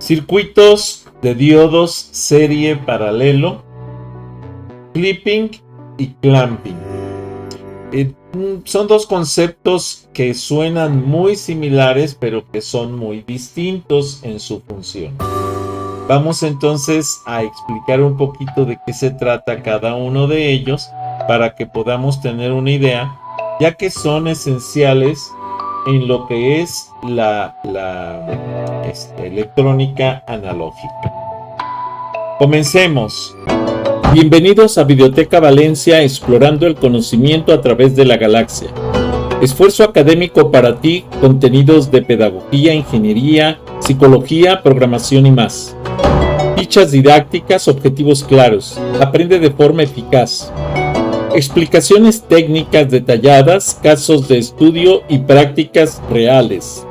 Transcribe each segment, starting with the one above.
Circuitos de diodos serie paralelo, clipping y clamping. Son dos conceptos que suenan muy similares, pero que son muy distintos en su función. Vamos entonces a explicar un poquito de qué se trata cada uno de ellos para que podamos tener una idea, ya que son esenciales en lo que es la electrónica analógica. Comencemos. Bienvenidos a Videoteca Valencia, explorando el conocimiento a través de la galaxia. Esfuerzo académico para ti, contenidos de pedagogía, ingeniería, psicología, programación y más. Fichas didácticas, objetivos claros. Aprende de forma eficaz. Explicaciones técnicas detalladas, casos de estudio y prácticas reales.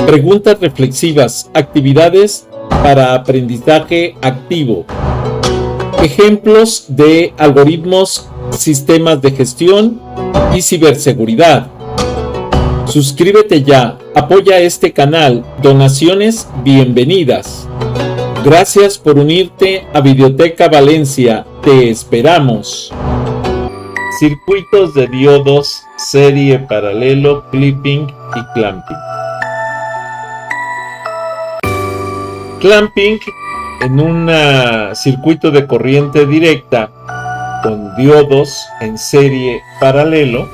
Preguntas reflexivas, actividades para aprendizaje activo. Ejemplos de algoritmos, sistemas de gestión y ciberseguridad. Suscríbete ya, apoya este canal, donaciones bienvenidas. Gracias por unirte a Videoteca Valencia, te esperamos. Circuitos de diodos, serie paralelo, clipping y clamping. Clamping en un circuito de corriente directa con diodos en serie paralelo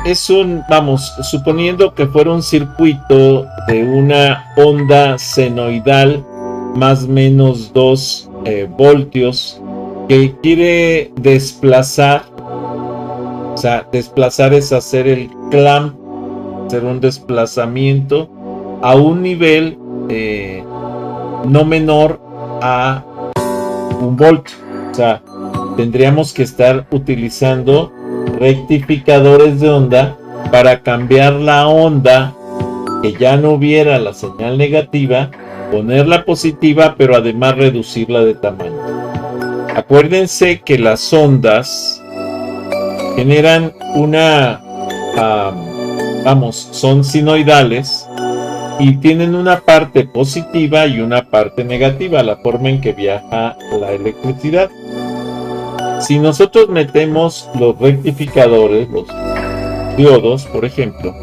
es suponiendo que fuera un circuito de una onda senoidal más o menos 2 voltios que quiere desplazar, desplazar es hacer el clamp, hacer un desplazamiento a un nivel no menor a 1 voltio. Tendríamos que estar utilizando rectificadores de onda para cambiar la onda, que ya no hubiera la señal negativa, ponerla positiva, pero además reducirla de tamaño. Acuérdense que las ondas generan son sinoidales y tienen una parte positiva y una parte negativa, la forma en que viaja la electricidad. Si nosotros metemos los rectificadores, los diodos, por ejemplo,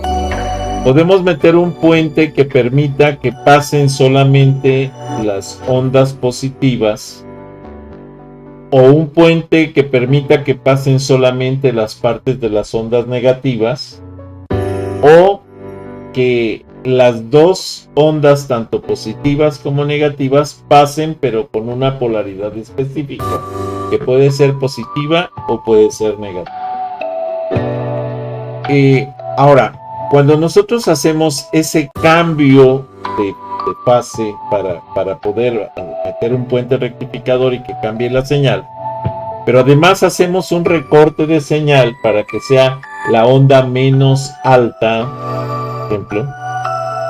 podemos meter un puente que permita que pasen solamente las ondas positivas, o un puente que permita que pasen solamente las partes de las ondas negativas, o que las dos ondas, tanto positivas como negativas, pasen pero con una polaridad específica, que puede ser positiva o puede ser negativa. Ahora, cuando nosotros hacemos ese cambio de fase para poder meter un puente rectificador y que cambie la señal, pero además hacemos un recorte de señal para que sea la onda menos alta, por ejemplo,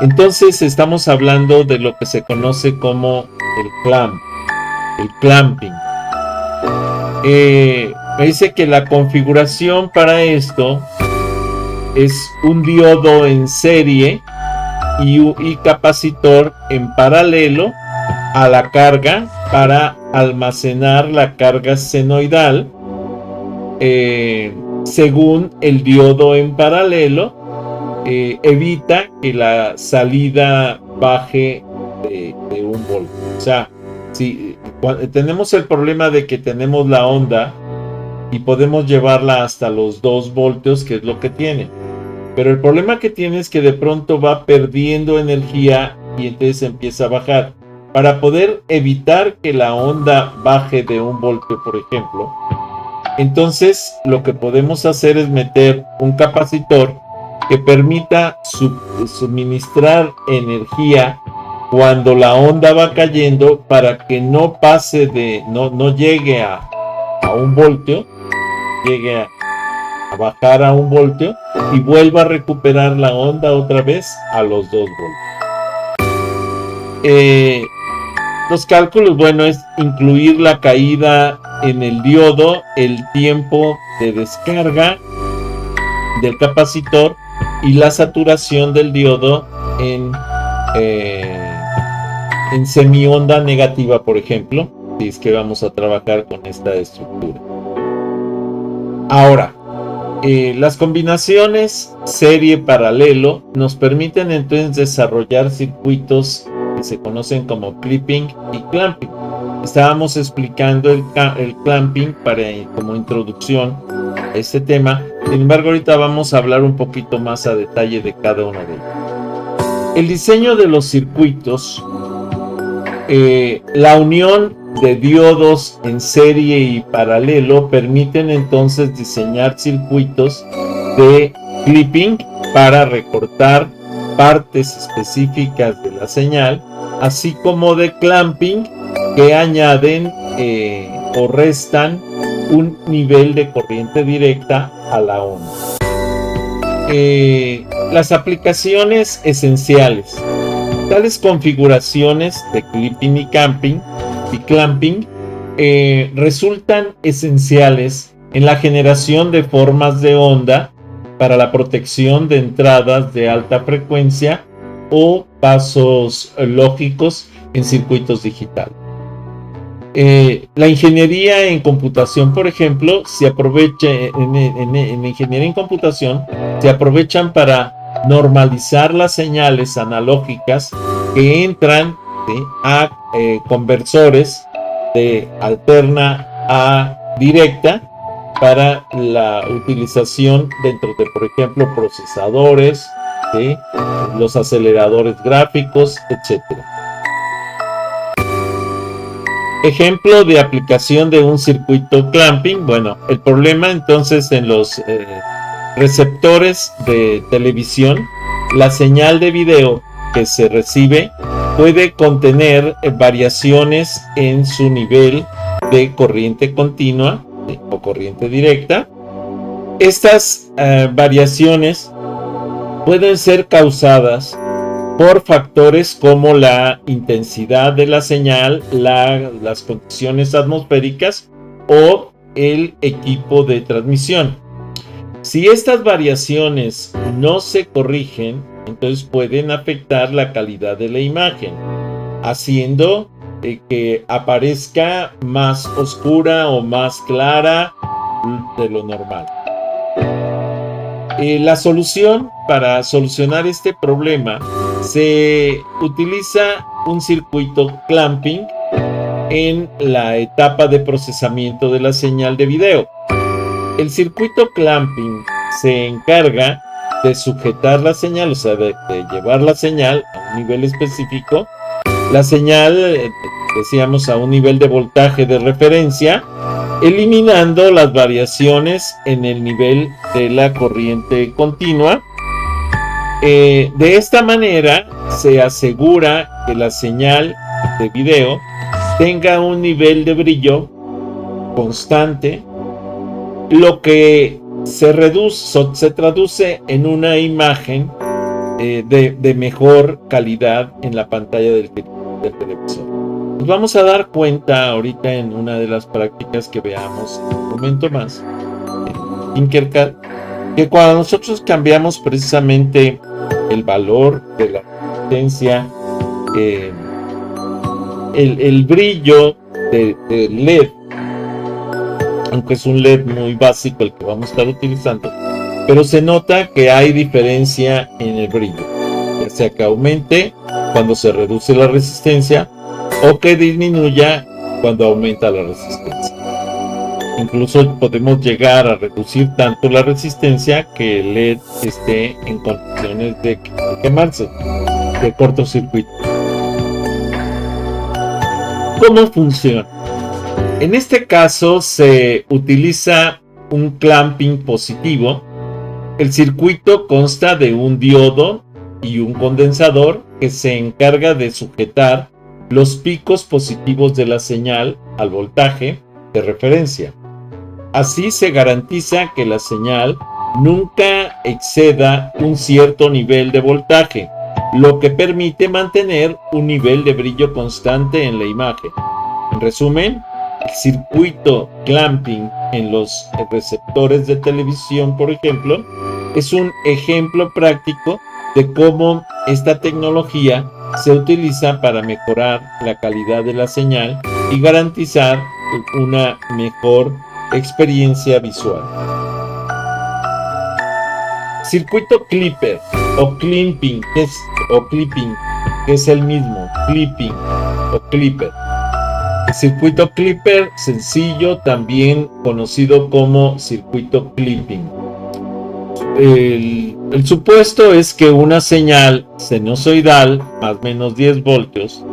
entonces estamos hablando de lo que se conoce como el clamping. Me dice que la configuración para esto es un diodo en serie y capacitor en paralelo a la carga para almacenar la carga senoidal, según el diodo en paralelo. Evita que la salida baje de 1 voltio. Si tenemos el problema de que tenemos la onda y podemos llevarla hasta los 2 voltios, que es lo que tiene, pero el problema que tiene es que de pronto va perdiendo energía y entonces empieza a bajar. Para poder evitar que la onda baje de 1 voltio, por ejemplo, entonces lo que podemos hacer es meter un capacitor que permita suministrar energía cuando la onda va cayendo, para que no pase no llegue a 1 voltio, llegue a bajar a 1 voltio y vuelva a recuperar la onda otra vez a los 2 voltios. Los cálculos, es incluir la caída en el diodo, el tiempo de descarga del capacitor y la saturación del diodo en en semionda negativa, por ejemplo, si es que vamos a trabajar con esta estructura. Ahora, las combinaciones serie-paralelo nos permiten entonces desarrollar circuitos que se conocen como clipping y clamping. Estábamos explicando el clamping como introducción a este tema. Sin embargo, ahorita vamos a hablar un poquito más a detalle de cada uno de ellos. El diseño de los circuitos, la unión de diodos en serie y paralelo permiten entonces diseñar circuitos de clipping para recortar partes específicas de la señal, así como de clamping que añaden o restan un nivel de corriente directa a la onda. Las aplicaciones esenciales. Tales configuraciones de clipping y clamping resultan esenciales en la generación de formas de onda para la protección de entradas de alta frecuencia o pasos lógicos en circuitos digitales. La ingeniería en computación, por ejemplo, se aprovecha en ingeniería en computación, se aprovechan para normalizar las señales analógicas que entran, ¿sí?, a conversores de alterna a directa para la utilización dentro de, por ejemplo, procesadores, ¿sí?, los aceleradores gráficos, etc. Ejemplo de aplicación de un circuito clamping. Bueno, el problema entonces en los receptores de televisión, la señal de video que se recibe puede contener variaciones en su nivel de corriente continua o corriente directa. Estas variaciones pueden ser causadas por factores como la intensidad de la señal, las condiciones atmosféricas o el equipo de transmisión. Si estas variaciones no se corrigen, entonces pueden afectar la calidad de la imagen, haciendo que aparezca más oscura o más clara de lo normal. La solución para solucionar este problema, se utiliza un circuito clamping en la etapa de procesamiento de la señal de video. El circuito clamping se encarga de sujetar la señal, o sea, de llevar la señal a un nivel específico. La señal, decíamos, a un nivel de voltaje de referencia, eliminando las variaciones en el nivel de la corriente continua. De esta manera se asegura que la señal de video tenga un nivel de brillo constante, lo que se traduce en una imagen de mejor calidad en la pantalla del televisor. Nos vamos a dar cuenta ahorita en una de las prácticas que veamos en un momento más en Tinkercad, que cuando nosotros cambiamos precisamente el valor de la resistencia, el brillo del LED, aunque es un LED muy básico el que vamos a estar utilizando, pero se nota que hay diferencia en el brillo, ya sea que aumente cuando se reduce la resistencia o que disminuya cuando aumenta la resistencia. Incluso podemos llegar a reducir tanto la resistencia que el LED esté en condiciones de quemarse, de cortocircuito. ¿Cómo funciona? En este caso se utiliza un clamping positivo. El circuito consta de un diodo y un condensador que se encarga de sujetar los picos positivos de la señal al voltaje de referencia. Así se garantiza que la señal nunca exceda un cierto nivel de voltaje, lo que permite mantener un nivel de brillo constante en la imagen. En resumen, el circuito clamping en los receptores de televisión, por ejemplo, es un ejemplo práctico de cómo esta tecnología se utiliza para mejorar la calidad de la señal y garantizar una mejor experiencia visual. Circuito clipper o clipping, que es el mismo, clipping o clipper. El circuito clipper sencillo, también conocido como circuito clipping. El supuesto es que una señal sinusoidal, más o menos 10 voltios,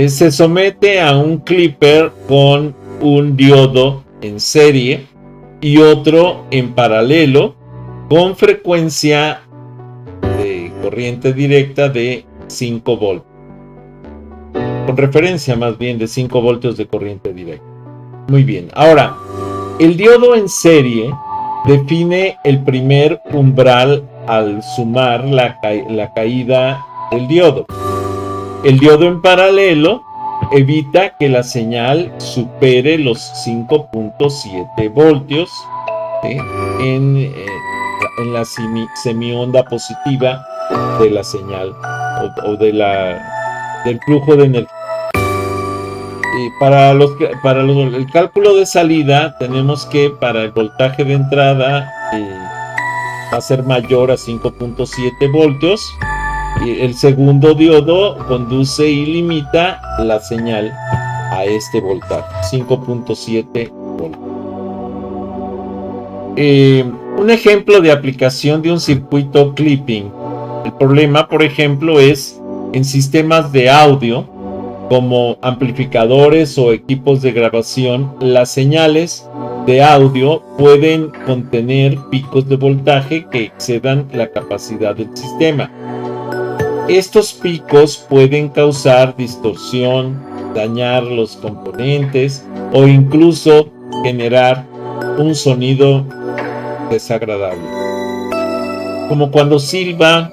se somete a un clipper con un diodo en serie y otro en paralelo con frecuencia de corriente directa de 5 voltios. Con referencia más bien de 5 voltios de corriente directa. Muy bien. Ahora, el diodo en serie define el primer umbral al sumar la caída del diodo. El diodo en paralelo evita que la señal supere los 5.7 voltios, ¿sí?, en la semionda positiva de la señal o del flujo de energía. Para el cálculo de salida tenemos que para el voltaje de entrada va a ser mayor a 5.7 voltios. El segundo diodo conduce y limita la señal a este voltaje, 5.7 voltios. Un ejemplo de aplicación de un circuito clipping. El problema, por ejemplo, es en sistemas de audio como amplificadores o equipos de grabación. Las señales de audio pueden contener picos de voltaje que excedan la capacidad del sistema. Estos picos pueden causar distorsión, dañar los componentes o incluso generar un sonido desagradable, como cuando silba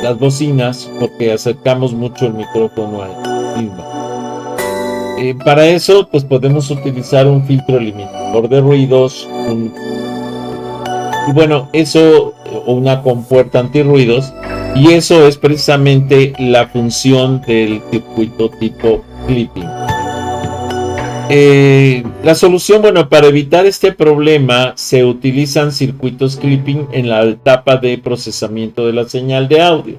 las bocinas porque acercamos mucho el micrófono al mismo. Para eso pues podemos utilizar un filtro eliminador de ruidos, y bueno, eso, o una compuerta antirruidos, y eso es precisamente la función del circuito tipo clipping. La solución, bueno, para evitar este problema se utilizan circuitos clipping en la etapa de procesamiento de la señal de audio.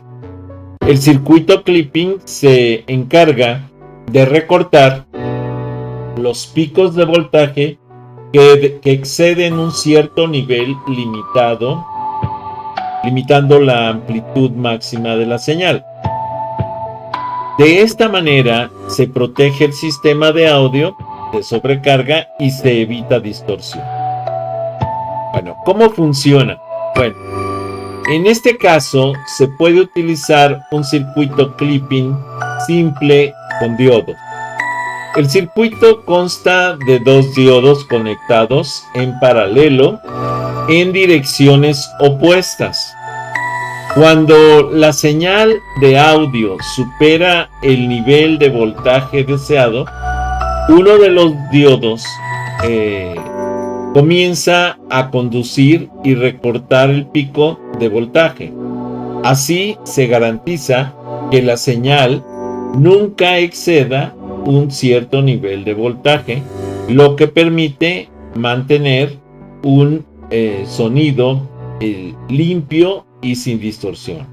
El circuito clipping se encarga de recortar los picos de voltaje que exceden un cierto nivel limitando la amplitud máxima de la señal. De esta manera se protege el sistema de audio de sobrecarga y se evita distorsión. Bueno, ¿cómo funciona? Bueno, en este caso se puede utilizar un circuito clipping simple con diodos. El circuito consta de 2 diodos conectados en paralelo en direcciones opuestas. Cuando la señal de audio supera el nivel de voltaje deseado, uno de los diodos comienza a conducir y recortar el pico de voltaje. Así se garantiza que la señal nunca exceda un cierto nivel de voltaje, lo que permite mantener un sonido limpio y sin distorsión.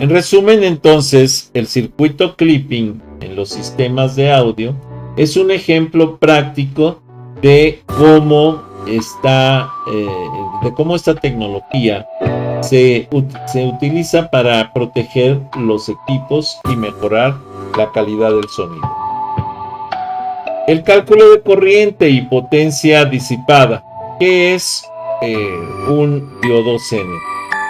En resumen, entonces, el circuito clipping en los sistemas de audio es un ejemplo práctico de cómo esta tecnología se utiliza para proteger los equipos y mejorar la calidad del sonido. El cálculo de corriente y potencia disipada. ¿Qué es un diodo Zener?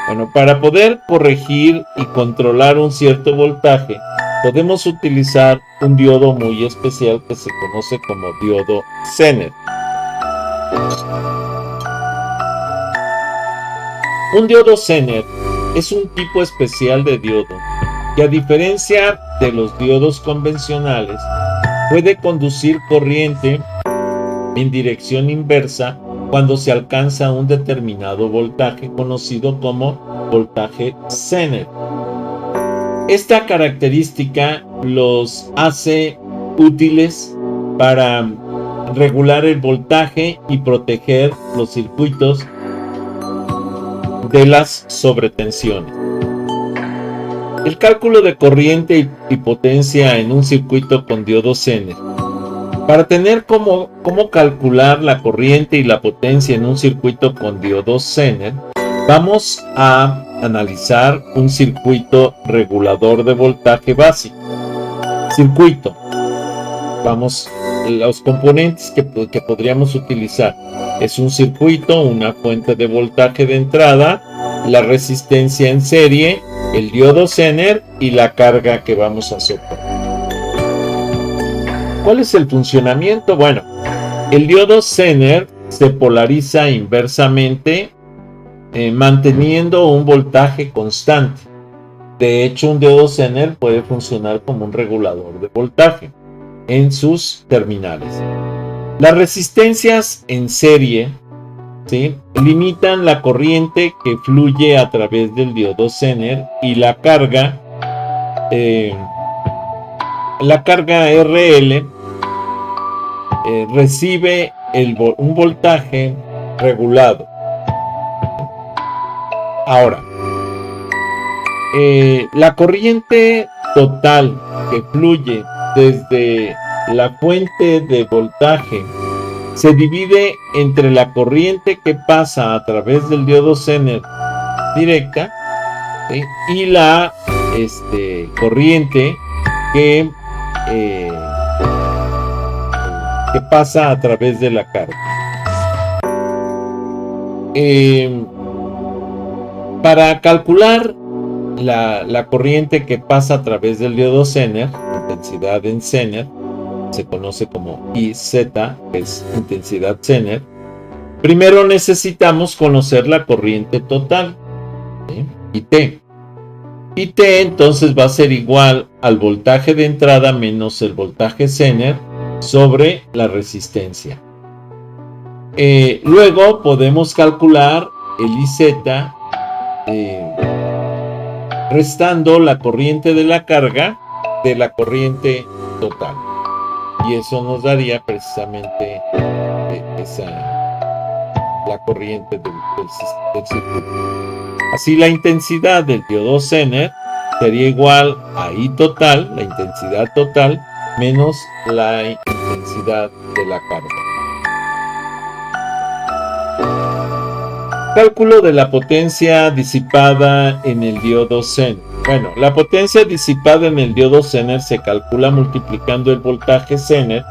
Bueno, para poder corregir y controlar un cierto voltaje, podemos utilizar un diodo muy especial que se conoce como diodo Zener. Un diodo Zener es un tipo especial de diodo que, a diferencia de los diodos convencionales, puede conducir corriente en dirección inversa cuando se alcanza un determinado voltaje conocido como voltaje Zener. Esta característica los hace útiles para regular el voltaje y proteger los circuitos de las sobretensiones. El cálculo de corriente y potencia en un circuito con diodo Zener. Para tener cómo calcular la corriente y la potencia en un circuito con diodo Zener, vamos a analizar un circuito regulador de voltaje básico. Circuito. Vamos, los componentes que podríamos utilizar. Es un circuito, una fuente de voltaje de entrada, la resistencia en serie, el diodo Zener y la carga que vamos a soportar. ¿Cuál es el funcionamiento? Bueno, el diodo Zener se polariza inversamente manteniendo un voltaje constante. De hecho, un diodo Zener puede funcionar como un regulador de voltaje en sus terminales. Las resistencias en serie, ¿sí?, limitan la corriente que fluye a través del diodo Zener y la carga RL recibe un voltaje regulado. Ahora, la corriente total que fluye desde la fuente de voltaje se divide entre la corriente que pasa a través del diodo Zener directa, ¿sí?, y la corriente que pasa a través de la carga. Para calcular la corriente que pasa a través del diodo Zener, intensidad en Zener, se conoce como IZ, que es intensidad Zener. Primero necesitamos conocer la corriente total, ¿sí?, IT. IT entonces va a ser igual al voltaje de entrada menos el voltaje Zener sobre la resistencia. Luego podemos calcular el IZ restando la corriente de la carga de la corriente total. Y eso nos daría precisamente la corriente del circuito. Así, la intensidad del diodo Zener sería igual a I total, la intensidad total, menos la intensidad de la carga. Cálculo de la potencia disipada en el diodo Zener. Bueno, la potencia disipada en el diodo Zener se calcula multiplicando el voltaje Zener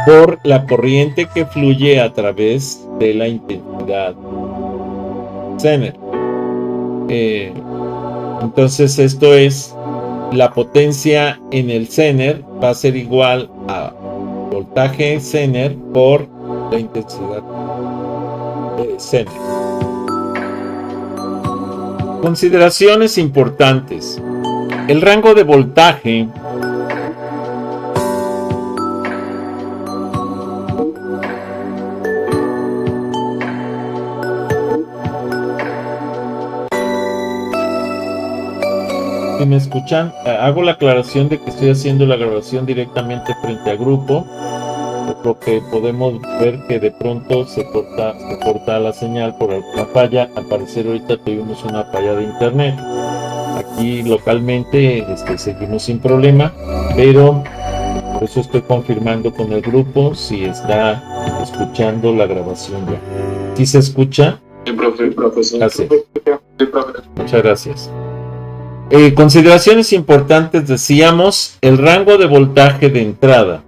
por la corriente que fluye a través de la intensidad Zener. Entonces esto es, la potencia en el Zener va a ser igual a voltaje Zener por la intensidad Zener. Consideraciones importantes. El rango de voltaje si me escuchan, hago la aclaración de que estoy haciendo la grabación directamente frente a grupo, por lo que podemos ver que de pronto se corta la señal por alguna falla. Al parecer ahorita tuvimos una falla de internet. Aquí localmente seguimos sin problema, pero por eso estoy confirmando con el grupo si está escuchando la grabación ya. ¿Sí se escucha? Sí, profe. Gracias. Muchas gracias. Consideraciones importantes, decíamos, el rango de voltaje de entrada.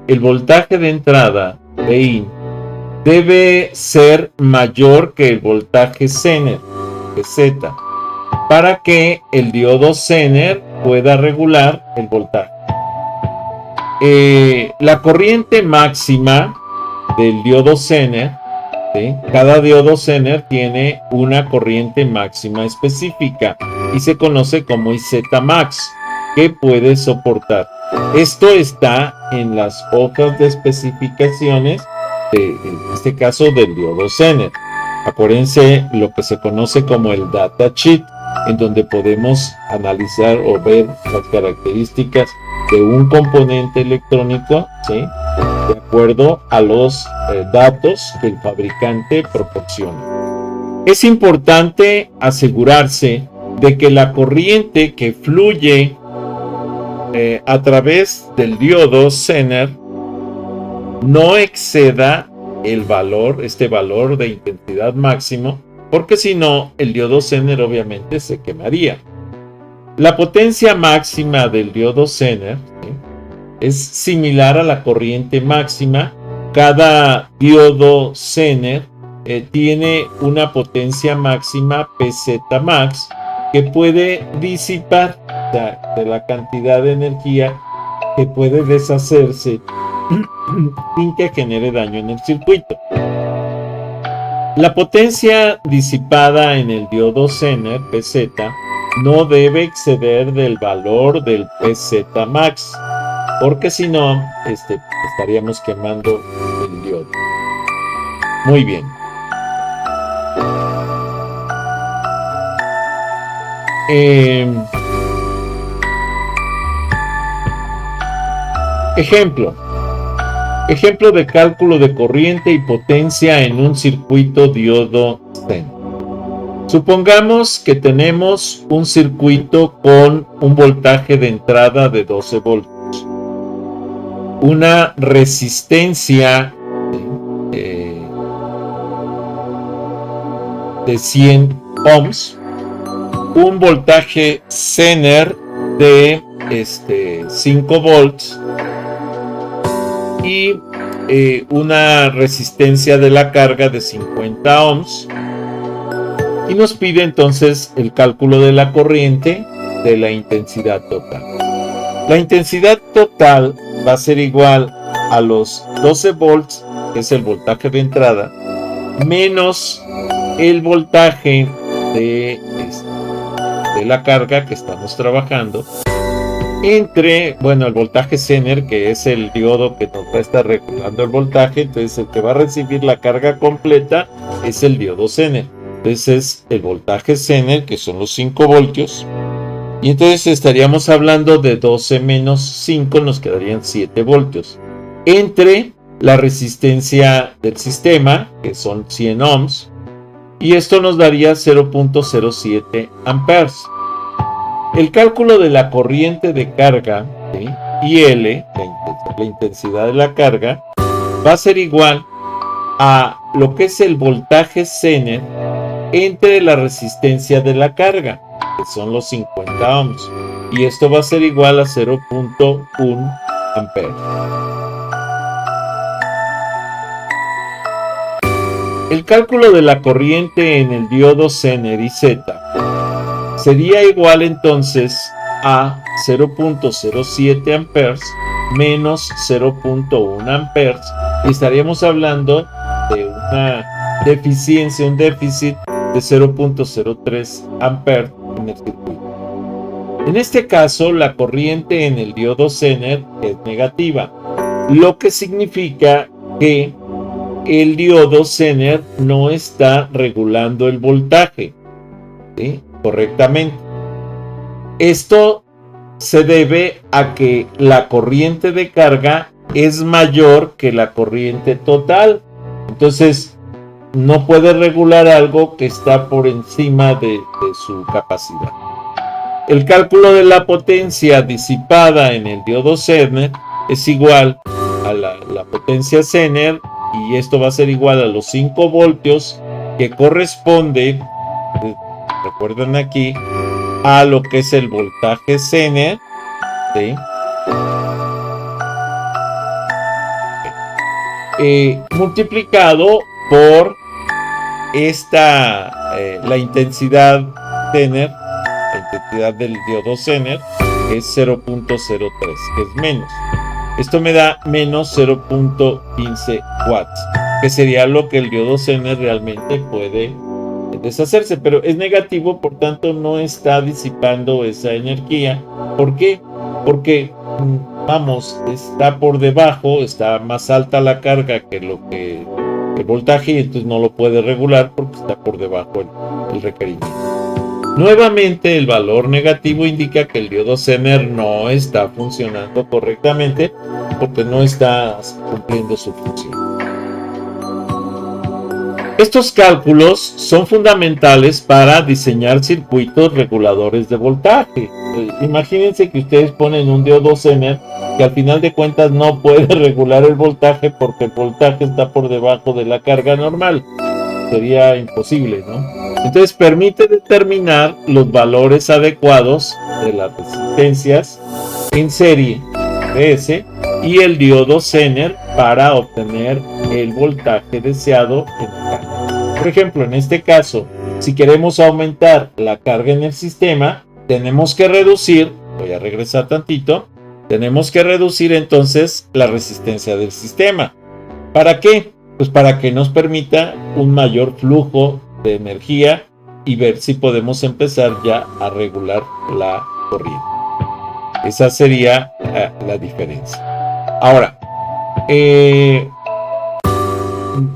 El voltaje de entrada, Vin, debe ser mayor que el voltaje Zener, que es Z, para que el diodo Zener pueda regular el voltaje. La corriente máxima del diodo Zener, ¿sí?, cada diodo Zener tiene una corriente máxima específica y se conoce como IZ max, que puede soportar. Esto está en las hojas de especificaciones en este caso del diodo Zener. Acuérdense lo que se conoce como el datasheet. en donde podemos analizar o ver las características de un componente electrónico, ¿sí?, de acuerdo a los datos que el fabricante proporciona. Es importante asegurarse de que la corriente que fluye a través del diodo Zener no exceda este valor de intensidad máximo, porque si no, el diodo Zener obviamente se quemaría. La potencia máxima del diodo Zener, ¿sí?, es similar a la corriente máxima. Cada diodo Zener tiene una potencia máxima PZ max que puede disipar de la cantidad de energía que puede deshacerse sin que genere daño en el circuito. La potencia disipada en el diodo Zener PZ no debe exceder del valor del PZ max, porque si no, estaríamos quemando el diodo. Muy bien. Ejemplo de cálculo de corriente y potencia en un circuito diodo Zener. Supongamos que tenemos un circuito con un voltaje de entrada de 12 voltios, una resistencia de 100 ohms, un voltaje Zener de 5 volts y una resistencia de la carga de 50 ohms, y nos pide entonces el cálculo de la corriente de la intensidad total. La intensidad total va a ser igual a los 12 volts, que es el voltaje de entrada, menos el voltaje de la carga que estamos trabajando, entre, el voltaje Zener, que es el diodo que nos va a estar regulando el voltaje. Entonces el que va a recibir la carga completa es el diodo Zener. Entonces es el voltaje Zener, que son los 5 voltios, y entonces estaríamos hablando de 12 menos 5, nos quedarían 7 voltios, entre la resistencia del sistema, que son 100 ohms, y esto nos daría 0.07 amperes. El cálculo de la corriente de carga, ¿sí?, IL, la intensidad de la carga, va a ser igual a lo que es el voltaje Zener entre la resistencia de la carga, que son los 50 ohms, y esto va a ser igual a 0.1 amperes. El cálculo de la corriente en el diodo Zener IZ sería igual entonces a 0.07 amperes menos 0.1 amperes, y estaríamos hablando de una deficiencia, un déficit de 0.03 amperes en el circuito. En este caso, la corriente en el diodo Zener es negativa, lo que significa que el diodo Zener no está regulando el voltaje, ¿sí?, correctamente. Esto se debe a que la corriente de carga es mayor que la corriente total. Entonces, no puede regular algo que está por encima de su capacidad. El cálculo de la potencia disipada en el diodo Zener es igual a la potencia Zener, y esto va a ser igual a los 5 voltios, que corresponde, recuerden aquí, a lo que es el voltaje Zener, ¿sí?, multiplicado por la intensidad Zener, la intensidad del diodo Zener, que es 0.03, que es menos. Esto me da menos 0.15 watts, que sería lo que el diodo Zener realmente puede deshacerse, pero es negativo, por tanto no está disipando esa energía. ¿Por qué? Porque está por debajo, está más alta la carga que el voltaje, y entonces no lo puede regular porque está por debajo el requerimiento. Nuevamente, el valor negativo indica que el diodo Zener no está funcionando correctamente porque no está cumpliendo su función. Estos cálculos son fundamentales para diseñar circuitos reguladores de voltaje. Imagínense que ustedes ponen un diodo Zener que al final de cuentas no puede regular el voltaje porque el voltaje está por debajo de la carga normal. Sería imposible, ¿no? Entonces permite determinar los valores adecuados de las resistencias en serie RS y el diodo Zener para obtener el voltaje deseado en la carga. Por ejemplo, en este caso, si queremos aumentar la carga en el sistema, tenemos que reducir, voy a regresar tantito, tenemos que reducir entonces la resistencia del sistema. ¿Para qué? Pues para que nos permita un mayor flujo de energía y ver si podemos empezar ya a regular la corriente. Esa sería la diferencia. Ahora,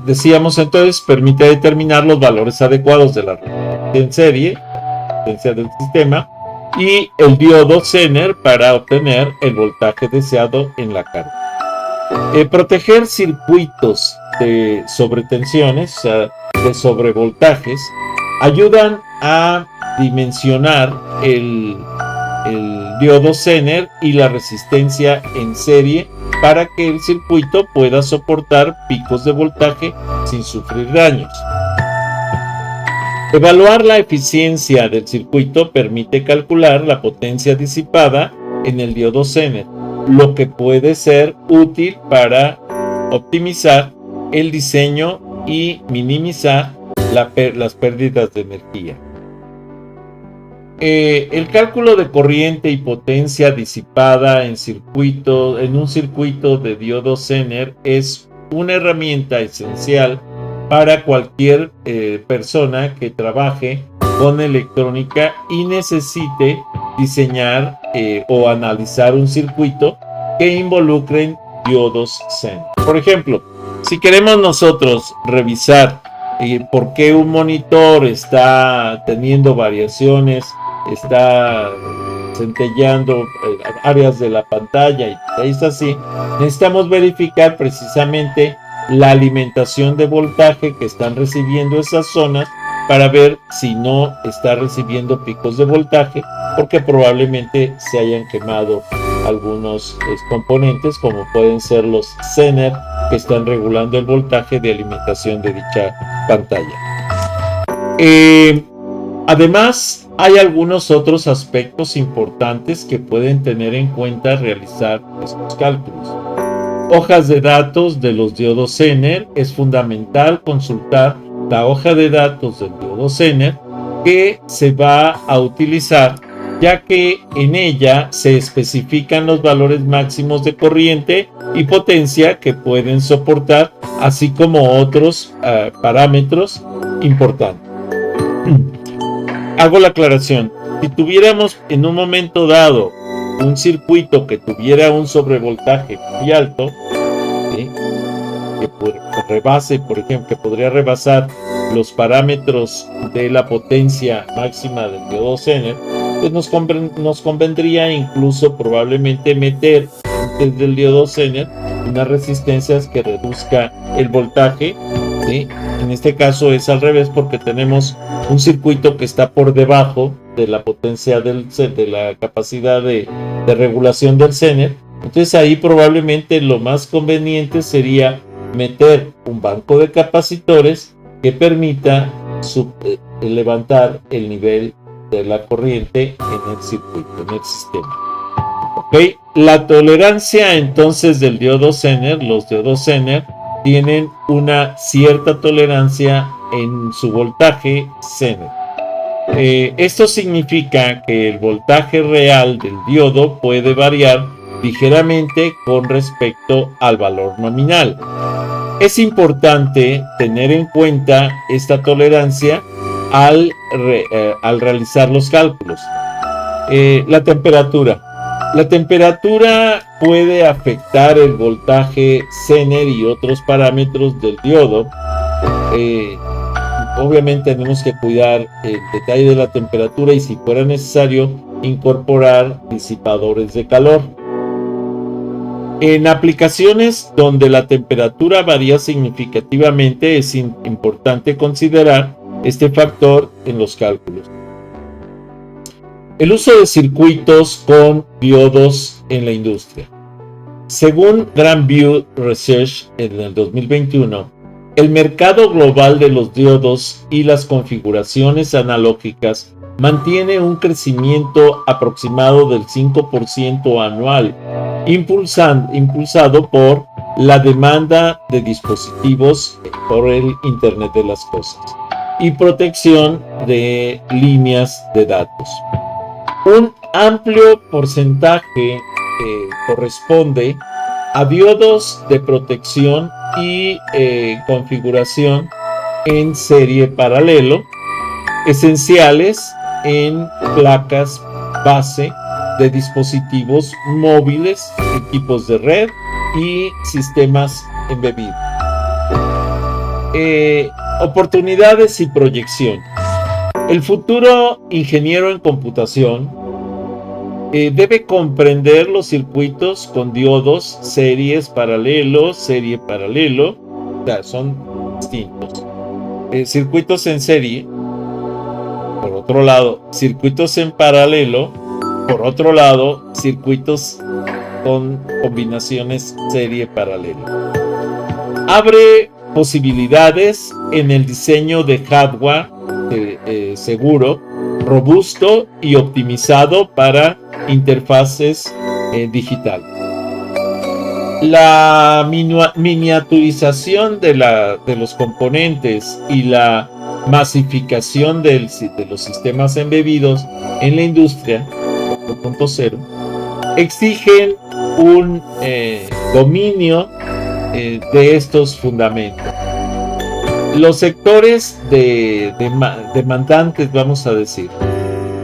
decíamos entonces, permite determinar los valores adecuados de la resistencia en serie, la resistencia del sistema, y el diodo Zener para obtener el voltaje deseado en la carga. Proteger circuitos de sobretensiones, o sea, de sobrevoltajes, ayudan a dimensionar el diodo Zener y la resistencia en serie para que el circuito pueda soportar picos de voltaje sin sufrir daños. Evaluar la eficiencia del circuito permite calcular la potencia disipada en el diodo Zener, lo que puede ser útil para optimizar el diseño y minimizar las pérdidas de energía. El cálculo de corriente y potencia disipada en un circuito de diodo Zener es una herramienta esencial para cualquier persona que trabaje con electrónica y necesite diseñar o analizar un circuito que involucren diodos Zener. Por ejemplo, si queremos nosotros revisar por qué un monitor está teniendo variaciones, está centelleando áreas de la pantalla y es así, necesitamos verificar precisamente la alimentación de voltaje que están recibiendo esas zonas para ver si no está recibiendo picos de voltaje, porque probablemente se hayan quemado algunos componentes, como pueden ser los Zener, que están regulando el voltaje de alimentación de dicha pantalla. Además, hay algunos otros aspectos importantes que pueden tener en cuenta al realizar estos cálculos. Hojas de datos de los diodos Zener. Es fundamental consultar la hoja de datos del diodo Zener que se va a utilizar, ya que en ella se especifican los valores máximos de corriente y potencia que pueden soportar, así como otros parámetros importantes. Hago la aclaración: si tuviéramos en un momento dado un circuito que tuviera un sobrevoltaje muy alto, ¿sí?, que rebase, por ejemplo, que podría rebasar los parámetros de la potencia máxima del diodo Zener, pues nos convendría incluso probablemente meter desde el diodo Zener unas resistencias que reduzca el voltaje, ¿sí? En este caso es al revés, porque tenemos un circuito que está por debajo de la potencia de la capacidad de regulación del Zener. Entonces ahí probablemente lo más conveniente sería meter un banco de capacitores que permita levantar el nivel de la corriente en el circuito, en el sistema. ¿Okay? La tolerancia entonces del diodo Zener, los diodos Zener tienen una cierta tolerancia en su voltaje Zener. Esto significa que el voltaje real del diodo puede variar ligeramente con respecto al valor nominal. Es importante tener en cuenta esta tolerancia al realizar los cálculos. La temperatura. La temperatura puede afectar el voltaje Zener y otros parámetros del diodo, obviamente tenemos que cuidar el detalle de la temperatura y, si fuera necesario, incorporar disipadores de calor. En aplicaciones donde la temperatura varía significativamente, es importante considerar este factor en los cálculos. El uso de circuitos con diodos en la industria. Según Grand View Research en el 2021, el mercado global de los diodos y las configuraciones analógicas mantiene un crecimiento aproximado del 5% anual, impulsado por la demanda de dispositivos por el Internet de las Cosas y protección de líneas de datos. Un amplio porcentaje corresponde a diodos de protección y configuración en serie paralelo, esenciales en placas base de dispositivos móviles, equipos de red y sistemas embebidos. Oportunidades y proyección. El futuro ingeniero en computación debe comprender los circuitos con diodos, serie paralelo, o sea, son distintos. Circuitos en serie, por otro lado, circuitos en paralelo, por otro lado, circuitos con combinaciones serie-paralelo. Abre posibilidades en el diseño de hardware seguro, robusto y optimizado para interfaces digitales. La miniaturización de los componentes y la masificación de los sistemas embebidos en la industria 4.0 exigen un dominio de estos fundamentos. Los sectores demandantes, vamos a decir,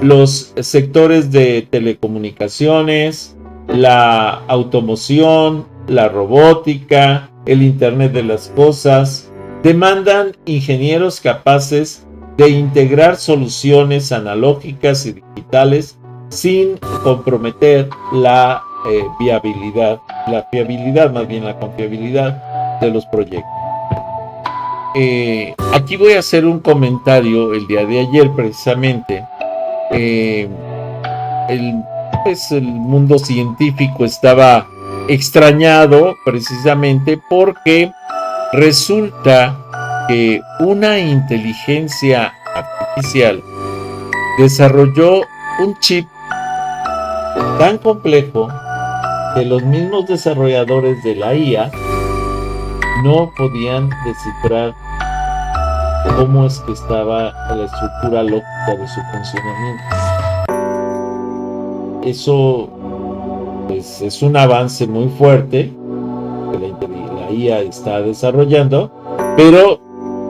los sectores de telecomunicaciones, la automoción, la robótica, el Internet de las Cosas, demandan ingenieros capaces de integrar soluciones analógicas y digitales sin comprometer la confiabilidad de los proyectos. Aquí voy a hacer un comentario. El día de ayer, precisamente, el mundo científico estaba extrañado precisamente porque resulta que una inteligencia artificial desarrolló un chip tan complejo que los mismos desarrolladores de la IA no podían descifrar cómo es que estaba la estructura lógica de su funcionamiento. Eso, pues, es un avance muy fuerte que la IA está desarrollando, pero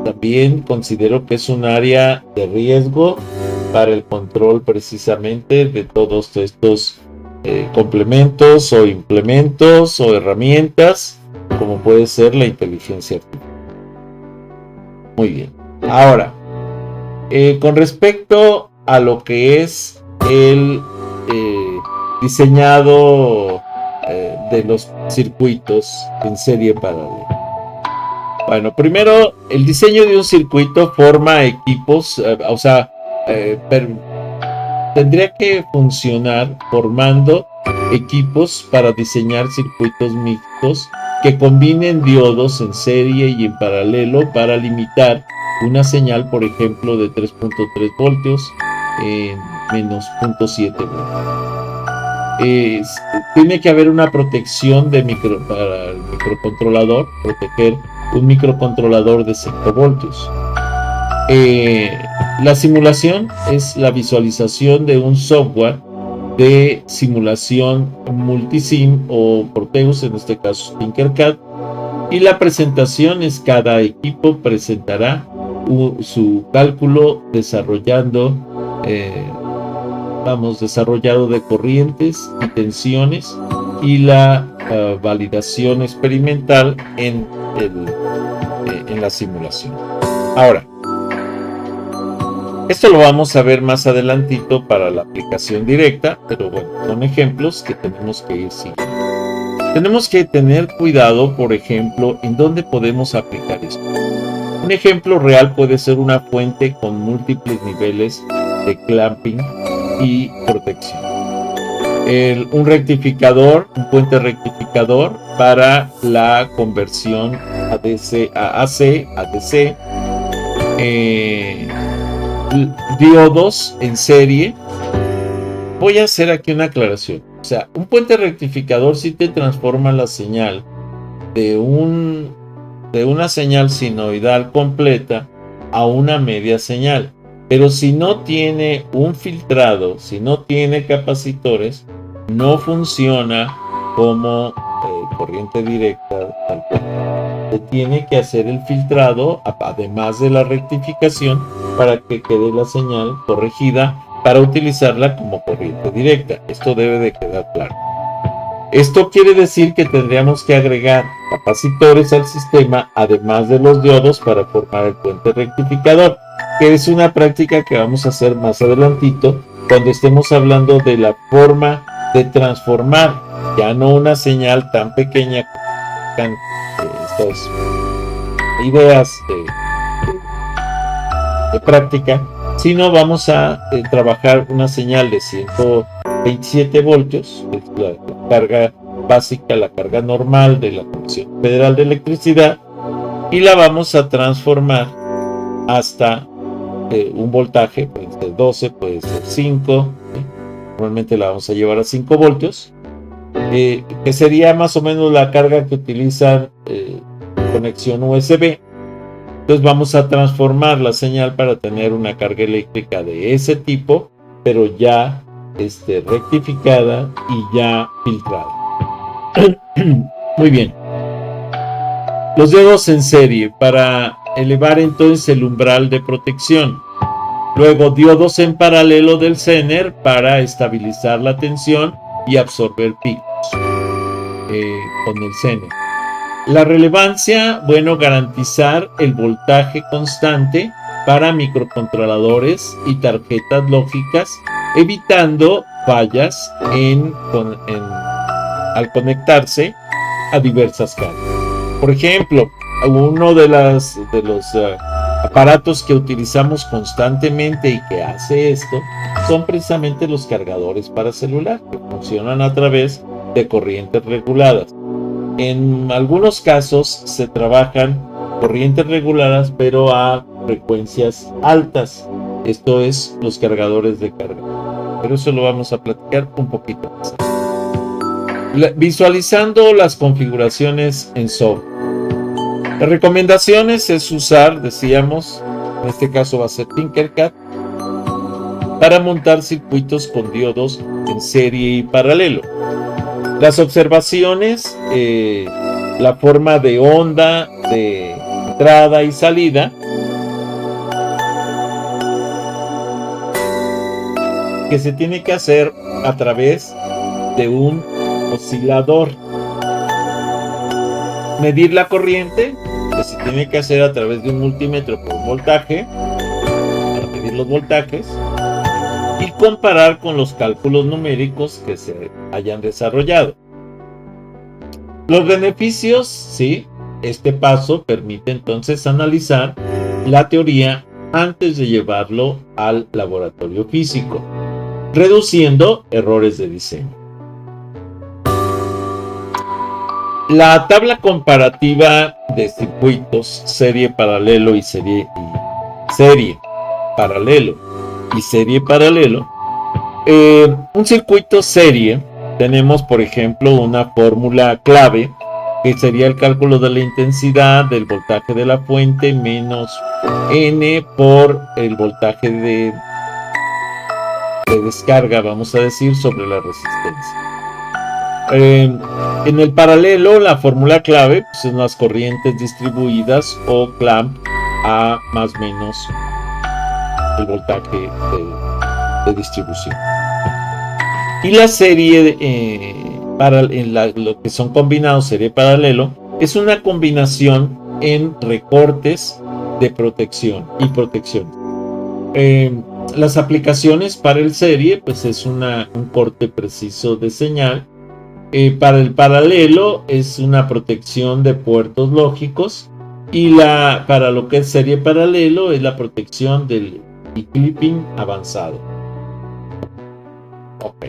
también considero que es un área de riesgo para el control precisamente de todos estos complementos o implementos o herramientas, como puede ser la inteligencia artificial. Muy bien. Ahora, con respecto a lo que es el diseñado de los circuitos en serie paralela. Bueno, primero, el diseño de un circuito forma equipos, tendría que funcionar formando equipos para diseñar circuitos mixtos que combinen diodos en serie y en paralelo para limitar una señal, por ejemplo, de 3.3 voltios en menos 0.7 voltios. Tiene que haber una protección para el microcontrolador, proteger un microcontrolador de 5 voltios. La simulación es la visualización de un software de simulación multisim o Proteus, en este caso Tinkercad, y la presentación es cada equipo presentará su cálculo desarrollado de corrientes y tensiones y la validación experimental en la simulación. Ahora, Esto lo vamos a ver más adelantito para la aplicación directa, pero bueno, son ejemplos que tenemos que ir siguiendo. Tenemos que tener cuidado, por ejemplo, en dónde podemos aplicar esto. Un ejemplo real puede ser una fuente con múltiples niveles de clamping y protección. Un rectificador, un puente rectificador para la conversión ADC a AC, ADC, diodos en serie. Voy a hacer aquí una aclaración. O sea, un puente rectificador sí te transforma la señal de una señal sinoidal completa a una media señal. Pero si no tiene un filtrado, si no tiene capacitores, no funciona como corriente directa tal cual. Se tiene que hacer el filtrado, además de la rectificación, para que quede la señal corregida para utilizarla como corriente directa. Esto debe de quedar claro. Esto quiere decir que tendríamos que agregar capacitores al sistema, además de los diodos, para formar el puente rectificador, que es una práctica que vamos a hacer más adelantito, cuando estemos hablando de la forma de transformar ya no una señal tan pequeña como estas ideas de práctica, sino vamos a trabajar una señal de 127 voltios, que es la carga básica, la carga normal de la Comisión Federal de Electricidad, y la vamos a transformar hasta un voltaje, puede ser 12, puede ser 5, ¿sí? Normalmente la vamos a llevar a 5 voltios, que sería más o menos la carga que utilizan conexión USB. Entonces vamos a transformar la señal para tener una carga eléctrica de ese tipo, pero ya rectificada y ya filtrada. Muy bien. Los diodos en serie para elevar entonces el umbral de protección. Luego diodos en paralelo del Zener para estabilizar la tensión y absorber picos con el Zener. La relevancia, bueno, garantizar el voltaje constante para microcontroladores y tarjetas lógicas, evitando fallas al conectarse a diversas cargas. Por ejemplo, uno de los aparatos que utilizamos constantemente y que hace esto son precisamente los cargadores para celular, que funcionan a través de corrientes reguladas. En algunos casos se trabajan corrientes reguladas, pero a frecuencias altas. Esto es los cargadores de carga. Pero eso lo vamos a platicar un poquito más. Visualizando las configuraciones en software. Las recomendaciones es usar, decíamos, en este caso va a ser Tinkercad, para montar circuitos con diodos en serie y paralelo. Las observaciones, la forma de onda de entrada y salida, que se tiene que hacer a través de un oscilador. Medir la corriente, que se tiene que hacer a través de un multímetro por voltaje, para medir los voltajes, y comparar con los cálculos numéricos que se hayan desarrollado. Los beneficios, sí, este paso permite entonces analizar la teoría antes de llevarlo al laboratorio físico, reduciendo errores de diseño. La tabla comparativa de circuitos serie paralelo y serie paralelo. Un circuito serie, tenemos por ejemplo una fórmula clave que sería el cálculo de la intensidad del voltaje de la fuente menos N por el voltaje de descarga, vamos a decir, sobre la resistencia. En el paralelo, la fórmula clave pues, son las corrientes distribuidas o clamp a más o menos el voltaje de distribución. Y la serie lo que son combinados, serie paralelo, es una combinación en recortes de protección y protección. Las aplicaciones para el serie, pues es un corte preciso de señal. Para el paralelo es una protección de puertos lógicos, y para lo que es serie paralelo es la protección del clipping avanzado. Ok.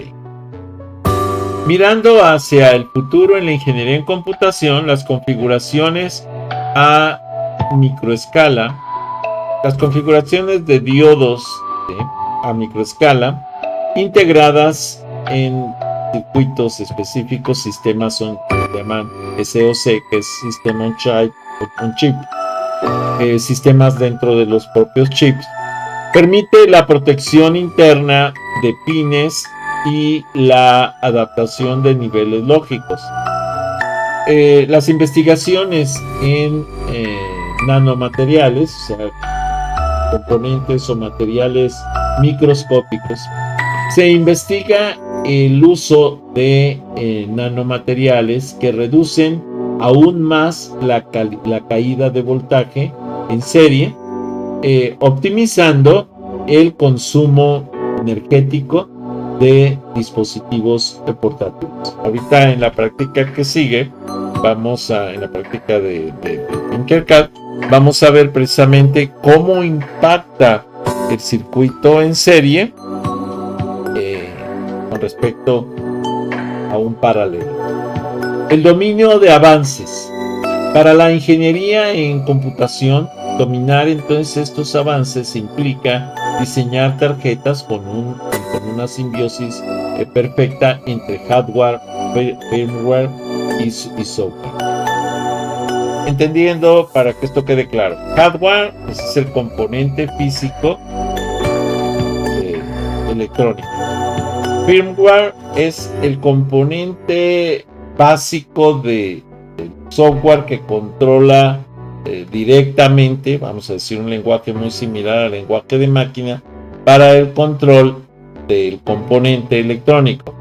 Mirando hacia el futuro en la ingeniería en computación, las configuraciones a microescala, las configuraciones de diodos, ¿sí?, a microescala, integradas en circuitos específicos, sistemas se llaman SoC, que es System on Chip, sistemas dentro de los propios chips, permite la protección interna de pines y la adaptación de niveles lógicos. Las investigaciones en nanomateriales, o sea, componentes o materiales microscópicos, se investiga el uso de nanomateriales que reducen aún más la caída de voltaje en serie, optimizando el consumo energético de dispositivos portátiles. Ahorita en la práctica que sigue, en la práctica de Tinkercad, vamos a ver precisamente cómo impacta el circuito en serie con respecto a un paralelo. El dominio de avances. Para la ingeniería en computación, dominar entonces estos avances implica diseñar tarjetas con una simbiosis perfecta entre hardware, firmware y software. Entendiendo, para que esto quede claro, hardware pues, es el componente físico electrónico. Firmware es el componente básico del software que controla directamente, vamos a decir un lenguaje muy similar al lenguaje de máquina, para el control del componente electrónico.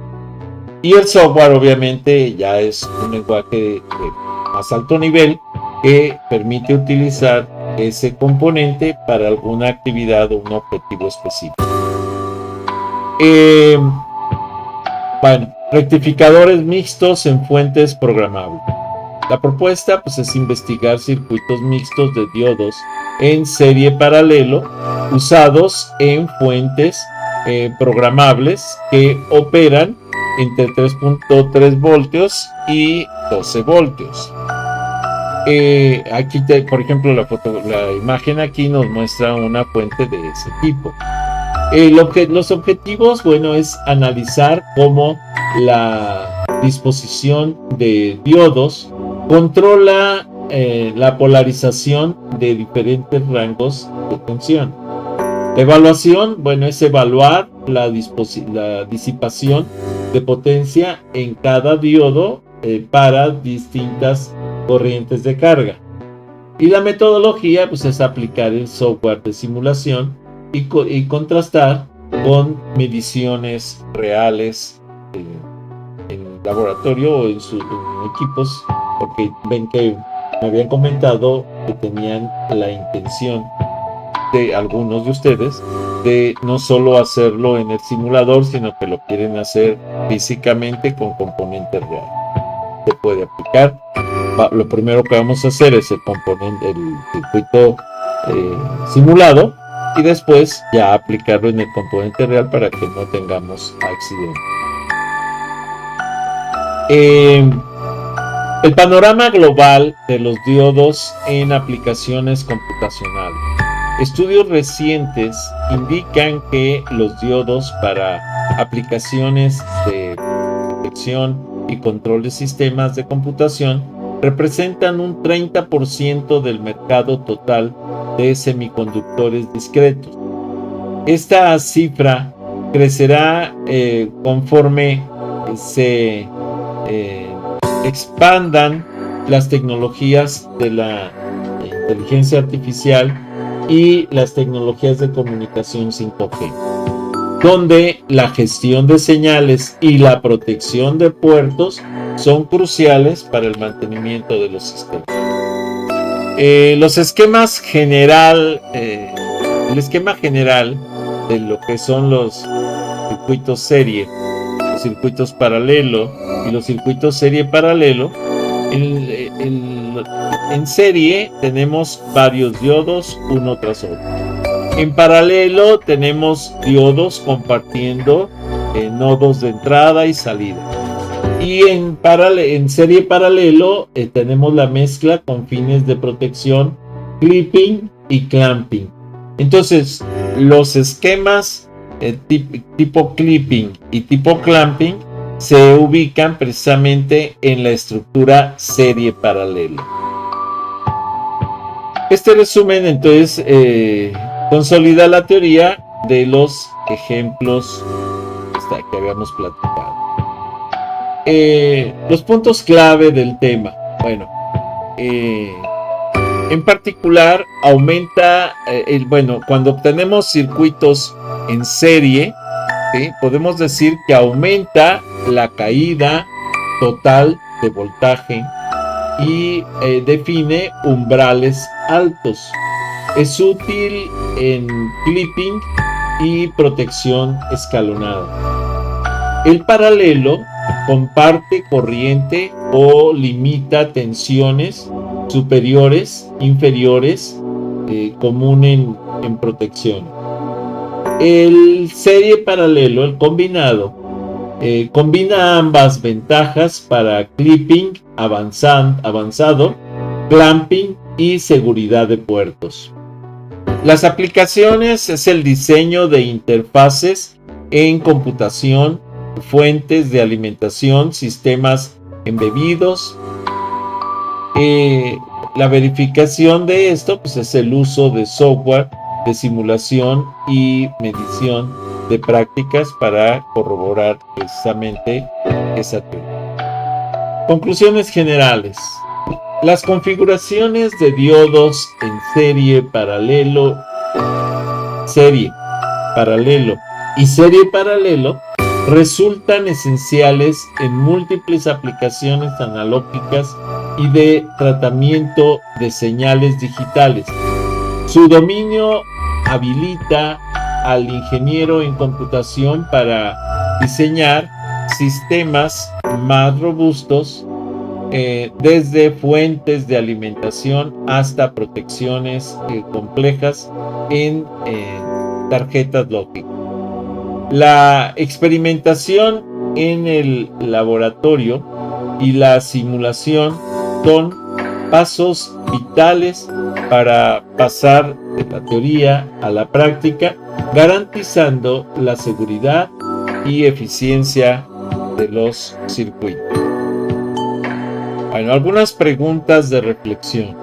Y el software obviamente ya es un lenguaje de más alto nivel que permite utilizar ese componente para alguna actividad o un objetivo específico. Bueno, rectificadores mixtos en fuentes programables. La propuesta pues, es investigar circuitos mixtos de diodos en serie paralelo usados en fuentes programables que operan entre 3.3 voltios y 12 voltios. Aquí, por ejemplo, la imagen aquí nos muestra una fuente de ese tipo. Los objetivos, bueno, es analizar cómo la disposición de diodos controla la polarización de diferentes rangos de tensión. La evaluación, bueno, es evaluar la disipación de potencia en cada diodo para distintas corrientes de carga. Y la metodología, pues, es aplicar el software de simulación y contrastar con mediciones reales en laboratorio o en equipos, porque ven que me habían comentado que tenían la intención de algunos de ustedes de no solo hacerlo en el simulador, sino que lo quieren hacer físicamente con componentes reales. Se puede aplicar. Lo primero que vamos a hacer es el circuito simulado, y después ya aplicarlo en el componente real para que no tengamos accidentes. El panorama global de los diodos en aplicaciones computacionales. Estudios recientes indican que los diodos para aplicaciones de detección y control de sistemas de computación representan un 30% del mercado total de semiconductores discretos. Esta cifra crecerá conforme se expandan las tecnologías de la inteligencia artificial y las tecnologías de comunicación 5G, donde la gestión de señales y la protección de puertos son cruciales para el mantenimiento de los sistemas. Los esquemas el esquema general de lo que son los circuitos serie, los circuitos paralelo y los circuitos serie paralelo. En serie tenemos varios diodos uno tras otro. En paralelo tenemos diodos compartiendo nodos de entrada y salida. Y en serie paralelo tenemos la mezcla con fines de protección, clipping y clamping. Entonces, los esquemas tipo clipping y tipo clamping se ubican precisamente en la estructura serie paralelo. Este resumen entonces consolida la teoría de los ejemplos que habíamos platicado. Los puntos clave del tema. Bueno, en particular aumenta, cuando obtenemos circuitos en serie, ¿sí? Podemos decir que aumenta la caída total de voltaje y define umbrales altos. Es útil en clipping y protección escalonada. El paralelo comparte corriente o limita tensiones superiores, inferiores, común en protección. El serie paralelo, el combinado, combina ambas ventajas para clipping avanzado, clamping y seguridad de puertos. Las aplicaciones es el diseño de interfaces en computación, fuentes de alimentación, sistemas embebidos. La verificación de esto pues, es el uso de software de simulación y medición de prácticas para corroborar precisamente esa teoría. Conclusiones generales. Las configuraciones de diodos en serie paralelo y serie paralelo resultan esenciales en múltiples aplicaciones analógicas y de tratamiento de señales digitales. Su dominio habilita al ingeniero en computación para diseñar sistemas más robustos, desde fuentes de alimentación hasta protecciones complejas en tarjetas lógicas. La experimentación en el laboratorio y la simulación son pasos vitales para pasar de la teoría a la práctica, garantizando la seguridad y eficiencia de los circuitos. Bueno, algunas preguntas de reflexión.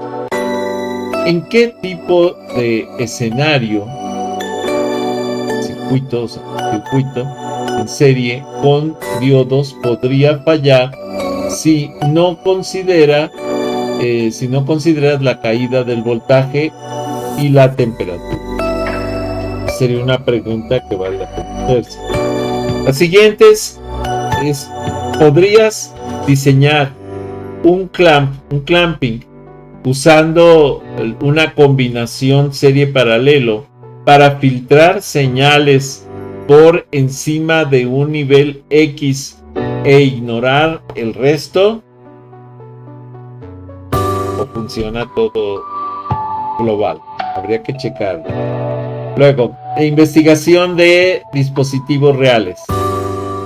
¿En qué tipo de escenario, circuito en serie con diodos podría fallar si no consideras la caída del voltaje y la temperatura? Sería una pregunta que vale la pena hacerse. Las siguientes es: ¿podrías diseñar un clamping usando una combinación serie paralelo para filtrar señales por encima de un nivel X e ignorar el resto? ¿O funciona todo global? Habría que checarlo. Luego, investigación de dispositivos reales.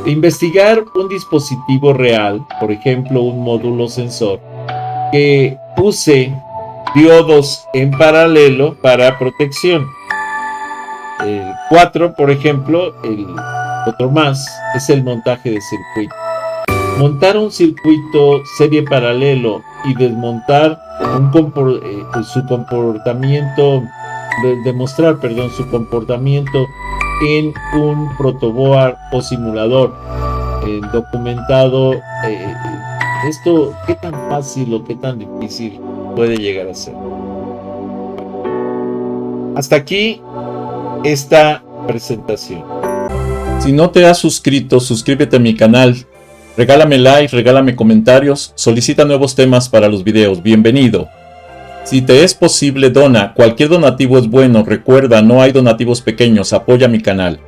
Investigar un dispositivo real, por ejemplo un módulo sensor, que use diodos en paralelo para protección. 4, por ejemplo, el otro más es el montaje de circuito. Montar un circuito serie paralelo y desmontar su comportamiento en un protoboard o simulador documentado. Esto, ¿qué tan fácil o qué tan difícil puede llegar a ser? Hasta aquí esta presentación. Si no te has suscrito, suscríbete a mi canal. Regálame like, regálame comentarios, solicita nuevos temas para los videos. Bienvenido. Si te es posible, dona. Cualquier donativo es bueno. Recuerda, no hay donativos pequeños. Apoya mi canal.